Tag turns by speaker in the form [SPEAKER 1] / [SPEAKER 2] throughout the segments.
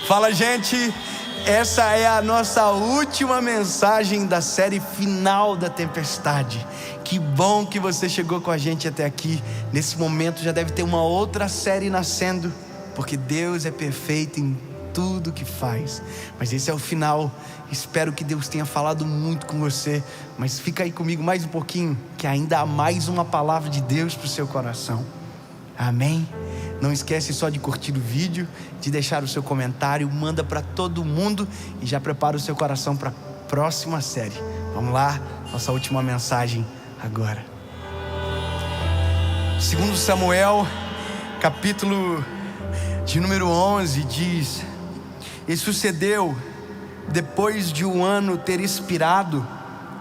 [SPEAKER 1] Fala, gente, essa é a nossa última mensagem da série final da tempestade. Que bom que você chegou com a gente até aqui. Nesse momento já deve ter uma outra série nascendo, porque Deus é perfeito em tudo que faz. Mas esse é o final. Espero que Deus tenha falado muito com você. Mas fica aí comigo mais um pouquinho, que ainda há mais uma palavra de Deus para o seu coração. Amém? Não esquece só de curtir o vídeo, de deixar o seu comentário, manda para todo mundo e já prepara o seu coração para a próxima série. Vamos lá, nossa última mensagem agora. 2 Samuel, capítulo de número 11, diz: E sucedeu, depois de um ano ter expirado,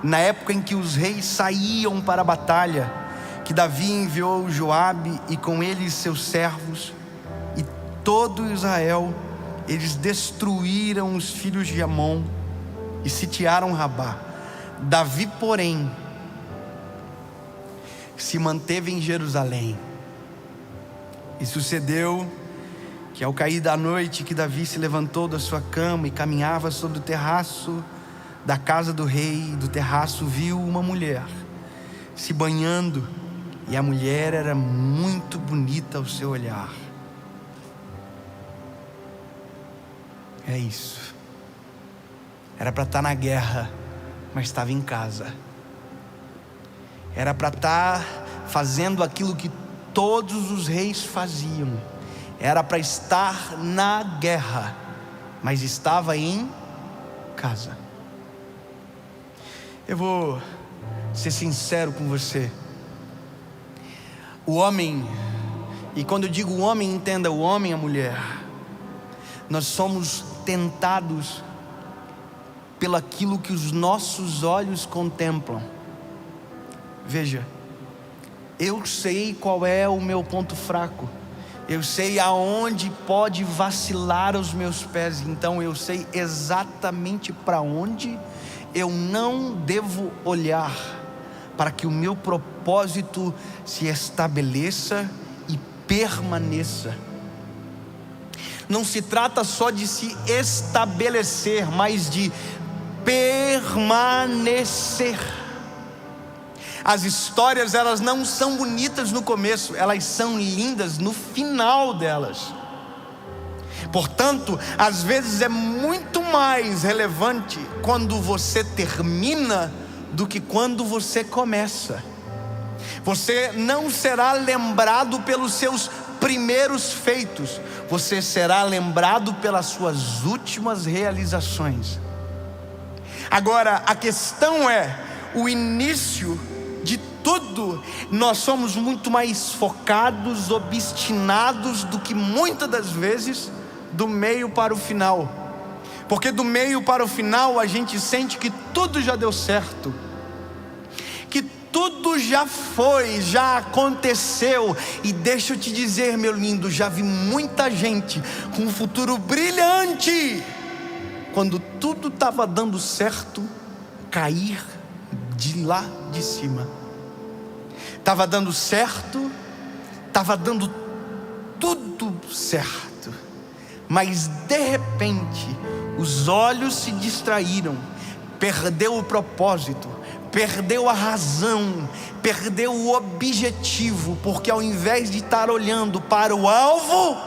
[SPEAKER 1] na época em que os reis saíam para a batalha, que Davi enviou Joabe e com ele seus servos e todo Israel. Eles destruíram os filhos de Amon e sitiaram Rabá. Davi, porém, se manteve em Jerusalém. E sucedeu que ao cair da noite, que Davi se levantou da sua cama e caminhava sobre o terraço da casa do rei. E do terraço viu uma mulher se banhando, e a mulher era muito bonita ao seu olhar. É isso. Era para estar na guerra, mas estava em casa. Era para estar fazendo aquilo que todos os reis faziam. Era para estar na guerra, mas estava em casa. Eu vou ser sincero com você. O homem, e quando eu digo o homem, entenda o homem e a mulher, nós somos tentados pelo aquilo que os nossos olhos contemplam. Veja, eu sei qual é o meu ponto fraco, eu sei aonde pode vacilar os meus pés, então eu sei exatamente para onde eu não devo olhar, para que o meu propósito se estabeleça e permaneça. Não se trata só de se estabelecer, mas de permanecer. As histórias, elas não são bonitas no começo, elas são lindas no final delas. Portanto, às vezes é muito mais relevante quando você termina do que quando você começa. Você não será lembrado pelos seus primeiros feitos, você será lembrado pelas suas últimas realizações. Agora, a questão é, o início de tudo, nós somos muito mais focados, obstinados do que muitas das vezes do meio para o final. Porque do meio para o final a gente sente que tudo já deu certo, que tudo já foi, já aconteceu. E deixa eu te dizer, meu lindo, já vi muita gente com um futuro brilhante, quando tudo estava dando certo, cair de lá de cima. Estava dando certo, estava dando tudo certo, mas de repente os olhos se distraíram, perdeu o propósito, perdeu a razão, perdeu o objetivo, porque ao invés de estar olhando para o alvo,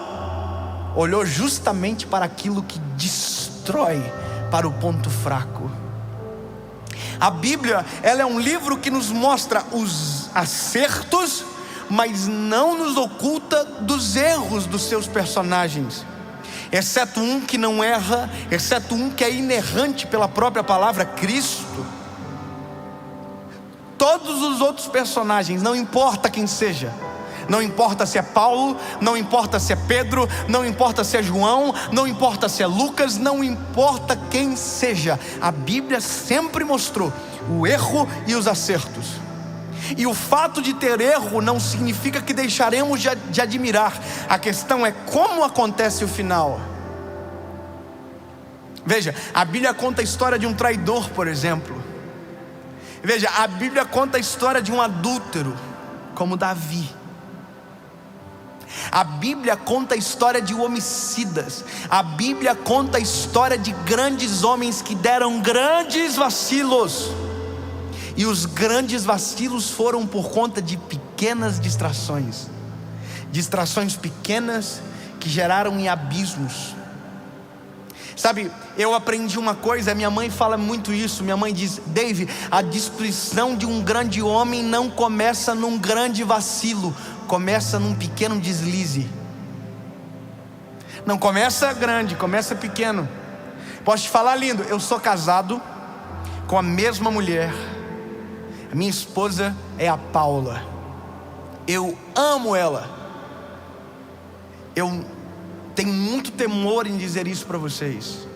[SPEAKER 1] olhou justamente para aquilo que destrói, para o ponto fraco. A Bíblia, ela é um livro que nos mostra os acertos, mas não nos oculta dos erros dos seus personagens. Exceto um que não erra, exceto um que é inerrante pela própria palavra, Cristo. Todos os outros personagens, não importa quem seja, não importa se é Paulo, não importa se é Pedro, não importa se é João, não importa se é Lucas, não importa quem seja, a Bíblia sempre mostrou o erro e os acertos. E o fato de ter erro não significa que deixaremos de admirar. A questão é como acontece o final. Veja, a Bíblia conta a história de um traidor, por exemplo. Veja, a Bíblia conta a história de um adúltero, como Davi. A Bíblia conta a história de homicidas. A Bíblia conta a história de grandes homens que deram grandes vacilos. E os grandes vacilos foram por conta de pequenas distrações. Distrações pequenas que geraram em abismos. Sabe, eu aprendi uma coisa, minha mãe fala muito isso. Minha mãe diz: Dave, a destruição de um grande homem não começa num grande vacilo, começa num pequeno deslize. Não começa grande, começa pequeno. Posso te falar, lindo, eu sou casado com a mesma mulher. A minha esposa é a Paula. Eu amo ela. Eu tenho muito temor em dizer isso para vocês.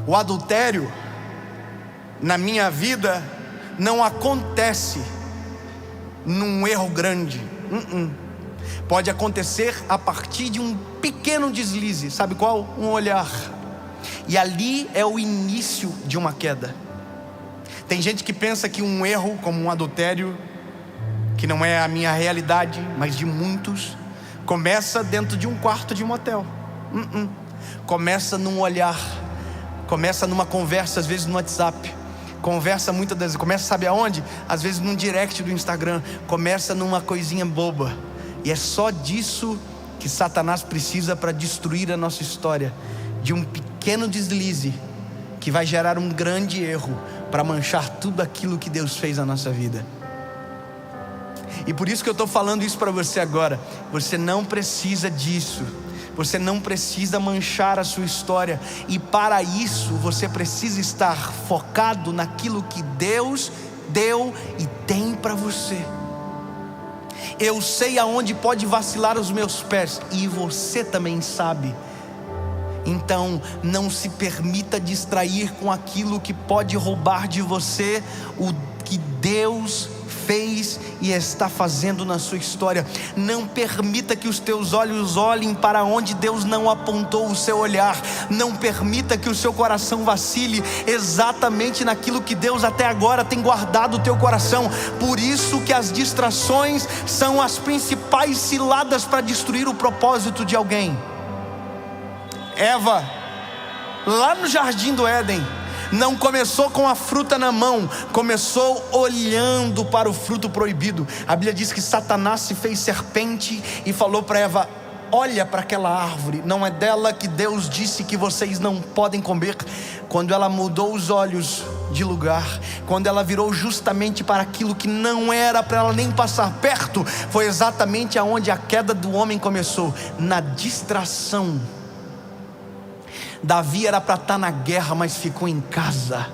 [SPEAKER 1] O adultério na minha vida não acontece num erro grande. Pode acontecer a partir de um pequeno deslize. Sabe qual? Um olhar. E ali é o início de uma queda. Tem gente que pensa que um erro como um adultério, que não é a minha realidade, mas de muitos, começa dentro de um quarto de motel. Começa num olhar. Começa numa conversa, às vezes no WhatsApp. Conversa muitas das vezes. Começa, sabe aonde? Às vezes num direct do Instagram. Começa numa coisinha boba. E é só disso que Satanás precisa para destruir a nossa história. De um pequeno deslize que vai gerar um grande erro para manchar tudo aquilo que Deus fez na nossa vida. E por isso que eu estou falando isso para você agora. Você não precisa disso. Você não precisa manchar a sua história. E para isso você precisa estar focado naquilo que Deus deu e tem para você. Eu sei aonde pode vacilar os meus pés, e você também sabe. Então não se permita distrair com aquilo que pode roubar de você o que Deus fez e está fazendo na sua história. Não permita que os teus olhos olhem para onde Deus não apontou o seu olhar. Não permita que o seu coração vacile exatamente naquilo que Deus até agora tem guardado o teu coração. Por isso que as distrações são as principais ciladas para destruir o propósito de alguém. Eva, lá no jardim do Éden, não começou com a fruta na mão, começou olhando para o fruto proibido. A Bíblia diz que Satanás se fez serpente e falou para Eva: olha para aquela árvore, não é dela que Deus disse que vocês não podem comer. Quando ela mudou os olhos de lugar, quando ela virou justamente para aquilo que não era para ela nem passar perto, foi exatamente aonde a queda do homem começou, na distração. Davi era para estar na guerra, mas ficou em casa.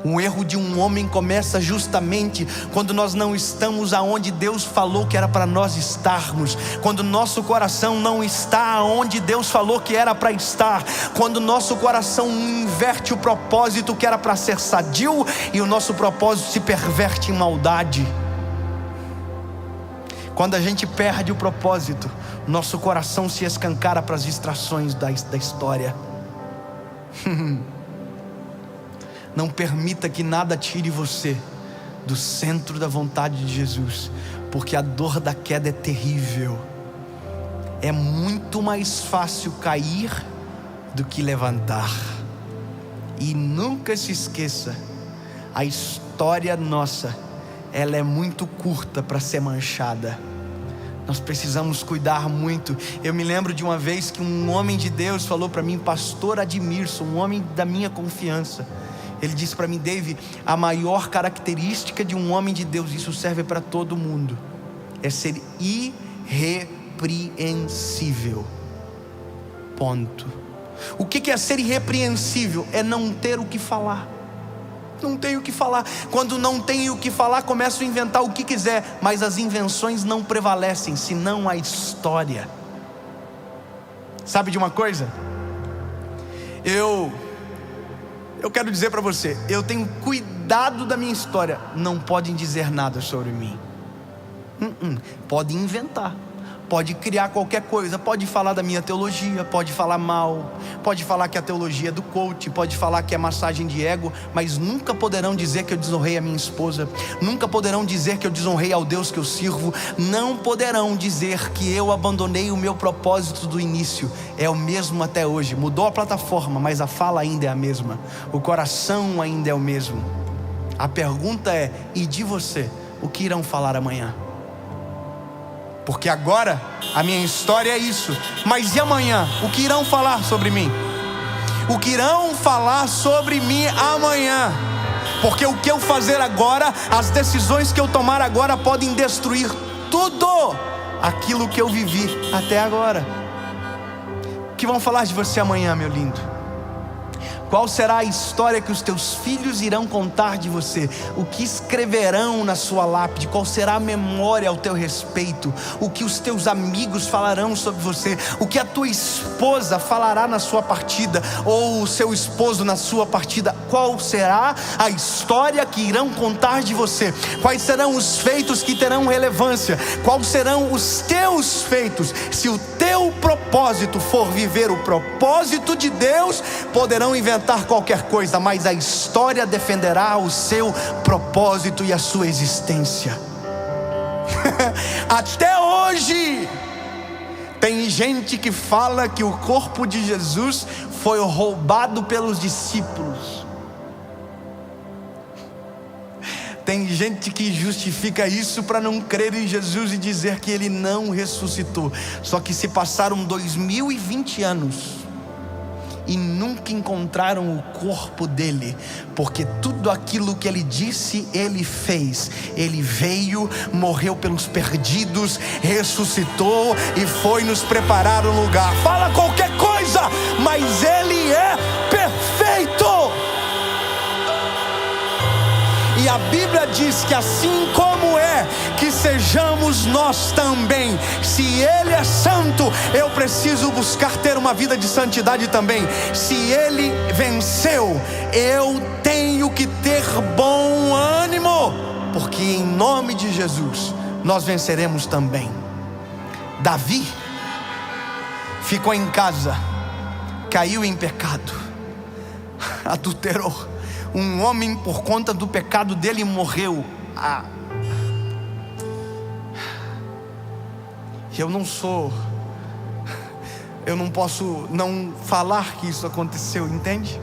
[SPEAKER 1] O erro de um homem começa justamente quando nós não estamos aonde Deus falou que era para nós estarmos. Quando nosso coração não está aonde Deus falou que era para estar. Quando nosso coração inverte o propósito que era para ser sadio, e o nosso propósito se perverte em maldade. Quando a gente perde o propósito, nosso coração se escancara para as distrações da história. Não permita que nada tire você do centro da vontade de Jesus, porque a dor da queda é terrível. É muito mais fácil cair do que levantar. E nunca se esqueça, a história nossa, ela é muito curta para ser manchada. Nós precisamos cuidar muito. Eu me lembro de uma vez que um homem de Deus falou para mim, pastor Admirson, um homem da minha confiança. Ele disse para mim: Dave, a maior característica de um homem de Deus, isso serve para todo mundo, é ser irrepreensível. Ponto. O que é ser irrepreensível? É não ter o que falar. Não tenho o que falar. Quando não tenho o que falar, começo a inventar o que quiser, mas as invenções não prevalecem, senão a história. Sabe de uma coisa? Eu quero dizer para você, eu tenho cuidado da minha história. Não podem dizer nada sobre mim. Podem inventar, Pode criar qualquer coisa, pode falar da minha teologia, pode falar mal, pode falar que a teologia é do coach, pode falar que é massagem de ego, mas nunca poderão dizer que eu desonrei a minha esposa, nunca poderão dizer que eu desonrei ao Deus que eu sirvo, não poderão dizer que eu abandonei o meu propósito do início. É o mesmo até hoje, mudou a plataforma, mas a fala ainda é a mesma, o coração ainda é o mesmo. A pergunta é: e de você, o que irão falar amanhã? Porque agora a minha história é isso, mas e amanhã? O que irão falar sobre mim? O que irão falar sobre mim amanhã? Porque o que eu fazer agora, as decisões que eu tomar agora podem destruir tudo aquilo que eu vivi até agora. O que vão falar de você amanhã, meu lindo? Qual será a história que os teus filhos irão contar de você? O que escreverão na sua lápide? Qual será a memória ao teu respeito? O que os teus amigos falarão sobre você? O que a tua esposa falará na sua partida? Ou o seu esposo na sua partida? Qual será a história que irão contar de você? Quais serão os feitos que terão relevância? Quais serão os teus feitos? Se o teu propósito for viver o propósito de Deus, poderão inventar qualquer coisa, mas a história defenderá o seu propósito e a sua existência. Até hoje tem gente que fala que o corpo de Jesus foi roubado pelos discípulos. Tem gente que justifica isso para não crer em Jesus e dizer que Ele não ressuscitou. Só que se passaram 2020 anos e nunca encontraram o corpo dele, porque tudo aquilo que ele disse, ele fez. Ele veio, morreu pelos perdidos, ressuscitou e foi nos preparar um lugar. Fala qualquer coisa, mas ele é perfeito. E a Bíblia diz que assim como é, que sejamos nós também. Se Ele é santo, eu preciso buscar ter uma vida de santidade também. Se Ele venceu, eu tenho que ter bom ânimo, porque em nome de Jesus, nós venceremos também. Davi ficou em casa, caiu em pecado, adulterou. Um homem, por conta do pecado dele, morreu. Eu não posso não falar que isso aconteceu, entende?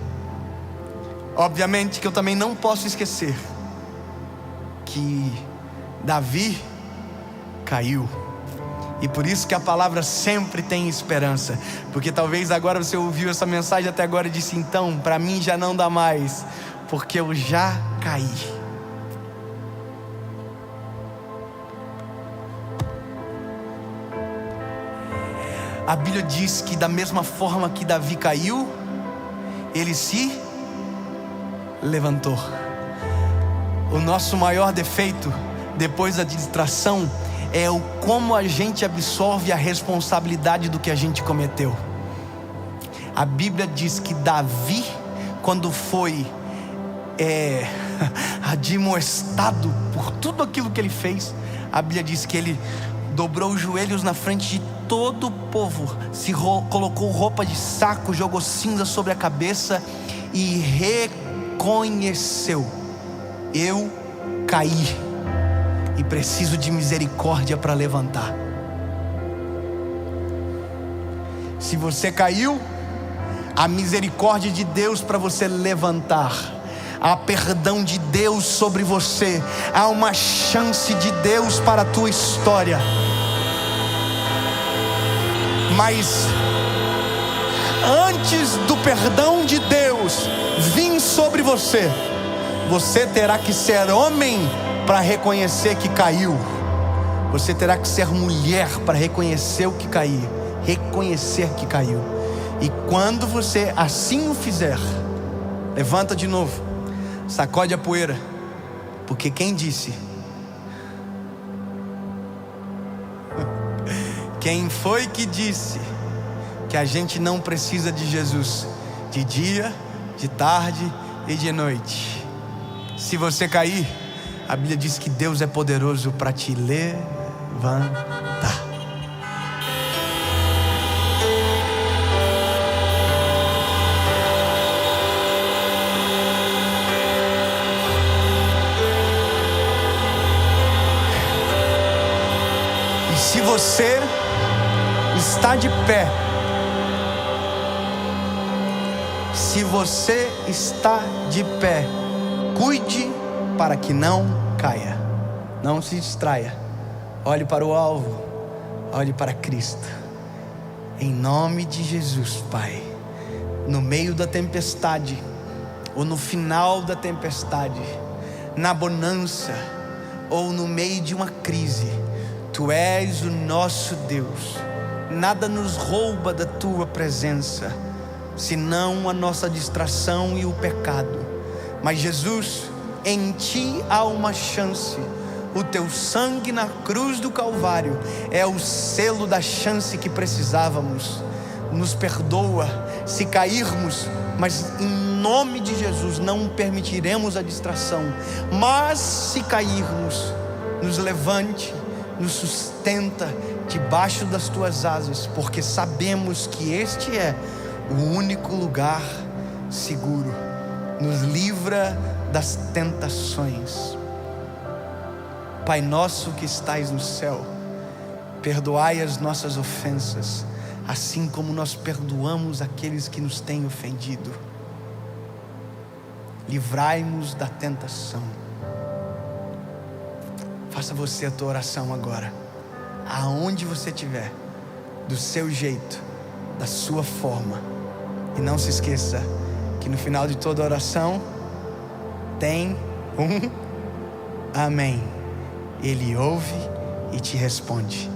[SPEAKER 1] Obviamente que eu também não posso esquecer que Davi caiu. E por isso que a palavra sempre tem esperança. Porque talvez agora você ouviu essa mensagem até agora e disse: então, para mim já não dá mais, porque eu já caí. A Bíblia diz que da mesma forma que Davi caiu, ele se levantou. O nosso maior defeito, depois da distração, é o como a gente absorve a responsabilidade do que a gente cometeu. A Bíblia diz que Davi, quando foi admoestado por tudo aquilo que ele fez, a Bíblia diz que ele dobrou os joelhos na frente de todo o povo, colocou roupa de saco, jogou cinza sobre a cabeça e reconheceu: eu caí e preciso de misericórdia para levantar. Se você caiu, há misericórdia de Deus para você levantar. Há perdão de Deus sobre você. Há uma chance de Deus para a tua história. Mas antes do perdão de Deus vir sobre você, você terá que ser homem para reconhecer que caiu. Você terá que ser mulher para reconhecer o que caiu. Reconhecer que caiu. E quando você assim o fizer, levanta de novo, sacode a poeira, porque quem disse? Quem foi que disse que a gente não precisa de Jesus de dia, de tarde e de noite? Se você cair, a Bíblia diz que Deus é poderoso para te levantar. você está de pé, se você está de pé, cuide para que não caia. Não se distraia. Olhe para o alvo. Olhe para Cristo. Em nome de Jesus, Pai. No meio da tempestade, ou no final da tempestade, na bonança, ou no meio de uma crise, Tu és o nosso Deus. Nada nos rouba da Tua presença, senão a nossa distração e o pecado. Mas Jesus, em Ti há uma chance. O Teu sangue na cruz do Calvário é o selo da chance que precisávamos. Nos perdoa se cairmos, mas em nome de Jesus não permitiremos a distração. Mas se cairmos, nos levante, nos sustenta debaixo das Tuas asas, porque sabemos que este é o único lugar seguro. Nos livra das tentações. Pai nosso que estais no céu, perdoai as nossas ofensas, assim como nós perdoamos aqueles que nos têm ofendido. Livrai-nos da tentação. Faça você a tua oração agora, aonde você estiver, do seu jeito, da sua forma. E não se esqueça que no final de toda oração tem um amém. Ele ouve e te responde.